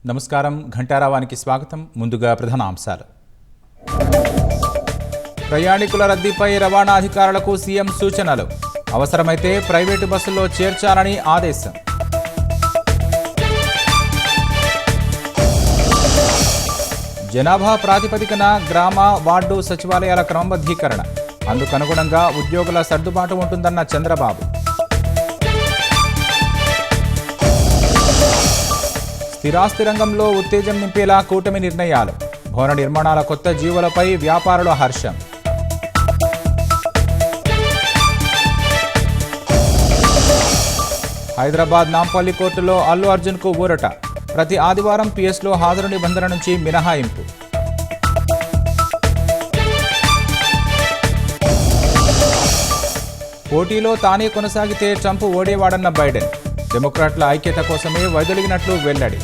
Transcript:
నమస్కారం ఘంటారావానికి స్వాగతం. ముందుగా ప్రధాన అంశాలు. ప్రయాణికుల రద్దీపై రవాణా అధికారులకు సీఎం సూచనలు. అవసరమైతే ప్రైవేటు బస్సుల్లో చేర్చాలని ఆదేశం. జనాభా ప్రాతిపదికన గ్రామ వార్డు సచివాలయాల క్రమబద్ధీకరణ. అందుకనుగుణంగా ఉద్యోగుల సర్దుబాటు ఉంటుందన్న చంద్రబాబు. స్థిరాస్తి రంగంలో ఉత్తేజం నింపేలా కూటమి నిర్ణయాలు. భవన నిర్మాణాల కొత్త జీవులపై వ్యాపారుల హర్షం. హైదరాబాద్ నాంపల్లి కోర్టులో అల్లు అర్జున్కు ఊరట. ప్రతి ఆదివారం పిఎస్లో హాజరు నిబంధన నుంచి మినహాయింపు. పోటీలో తానే కొనసాగితే ట్రంప్ ఓడేవాడన్న బైడెన్. డెమోక్రాట్ల ఐక్యత కోసమే వైదొలిగినట్లు వెల్లడి.